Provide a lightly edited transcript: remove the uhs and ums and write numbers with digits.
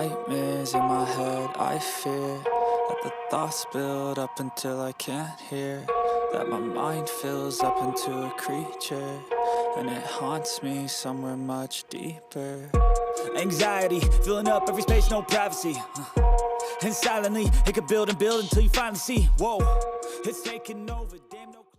Nightmares in my head, I fear that the thoughts build up until I can't hear, that my mind fills up into a creature, and it haunts me somewhere much deeper. Anxiety, filling up every space, no privacy, and silently, it could build and build until you finally see, whoa, it's taking over, damn no.